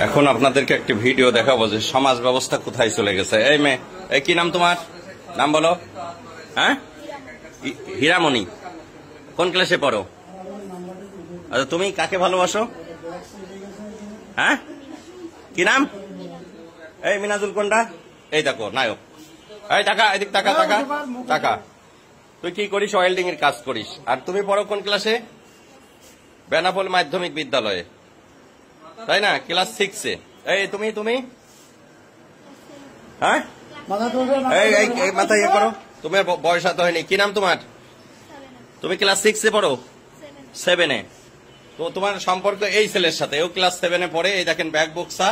এখন আপনাদেরকে একটি ভিডিও দেখাবো যে সমাজ ব্যবস্থা কোথায় চলে গেছে। এই মেয়ে, এই কি নাম তোমার? নাম বলো। হ্যাঁ, হীরামণি। কোন ক্লাসে পড়ো? আচ্ছা, তুমি কাকে ভালোবাসো? হ্যাঁ, কি নাম? এই মিনাজুল কোনটা? এই দেখো নায়ক। এই টাকা, এদিক টাকা টাকা টাকা। তুই কি করিস? ওয়েল্ডিং এর কাজ করিস। আর তুমি পড়ো কোন ক্লাসে? বেনাপোল মাধ্যমিক বিদ্যালয়ে, তাই না? ক্লাস 6-এ। এই তুমি তুমি হ্যাঁ, এই মাথা ইয়ে করো। তোমার বয়স এত হয়নি। কি নাম তোমার? তুমি ক্লাস 6-এ পড়ো? 7-এ। তো তোমার সম্পর্ক এই ছেলের সাথে, ও ক্লাস 7-এ পড়ে। এই দেখেন ব্যাগ বক্সা,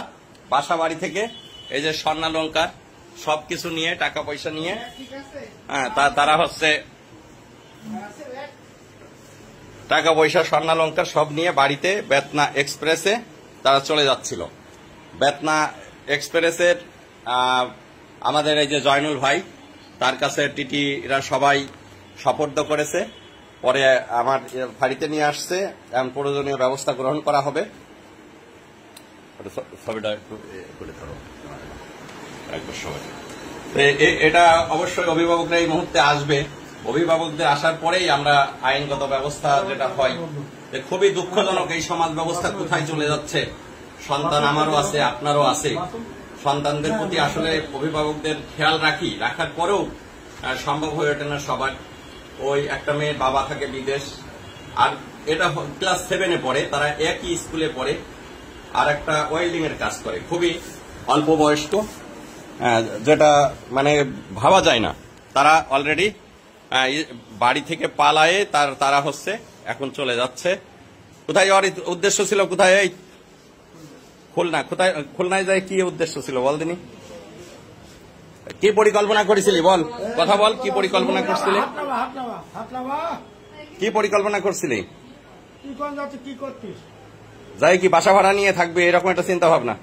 বাসা বাড়ি থেকে এই যে স্বর্ণালঙ্কার সবকিছু নিয়ে, টাকা পয়সা নিয়ে, হ্যাঁ তারা হচ্ছে টাকা পয়সা স্বর্ণালঙ্কার সব নিয়ে বাড়িতে বেতনা এক্সপ্রেসে তারা চলে যাচ্ছিল। বেতনা এক্সপ্রেসের আমাদের এই যে জয়নুল ভাই, তার কাছে টিটিরা সবাই সোপর্দ করেছে। পরে আমার বাড়িতে নিয়ে আসছে, এমন প্রয়োজনীয় ব্যবস্থা গ্রহণ করা হবে। ছবিটা একটু করে ধরো একবার সবাই। এটা অবশ্যই অভিভাবকরা এই মুহূর্তে আসবে। অভিভাবকদের আসার পরেই আমরা আইনগত ব্যবস্থা যেটা হয়। খুবই দুঃখজনক এই সমাজ ব্যবস্থা কোথায় চলে যাচ্ছে। সন্তান আমারও আছে, আপনারও আছে। সন্তানদের প্রতি আসলে অভিভাবকদের খেয়াল রাখার পরেও সম্ভব হয়ে ওঠে না সবার। ওই একটা মেয়ের বাবা থাকে বিদেশ, আর এটা ক্লাস 7-এ পড়ে, তারা একই স্কুলে পড়ে, আর একটা ওয়েল্ডিং এর কাজ করে, খুবই অল্প বয়স্ক, যেটা মানে ভাবা যায় না। তারা অলরেডি বাড়ি থেকে পালায়ে তারা হচ্ছে এখন চলে যাচ্ছে। কোথায় যাওয়ার উদ্দেশ্য ছিল? কোথায়? এই খুলনা। কোথায় খুলনায় যায়? কি উদ্দেশ্য ছিল বল দিনি? কি পরিকল্পনা করেছিলি বল, কথা বল। কি পরিকল্পনা করছিলি? কি পরিকল্পনা করছিলি? যাই কি বাসা ভাড়া নিয়ে থাকবে এরকম একটা চিন্তা ভাবনা?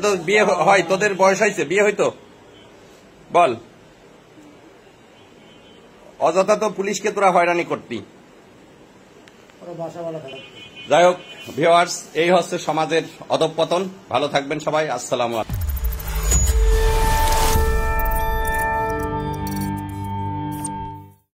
তো বিয়ে হয়? তোদের বয়স হয়েছে, বিয়ে হইতো? বল। অযথা তো পুলিশকে তোরা হয়রানি করতি। যাই হোক ভিউয়ার্স, এই হচ্ছে সমাজের অধঃপতন। ভালো থাকবেন সবাই। আসসালামু আলাইকুম।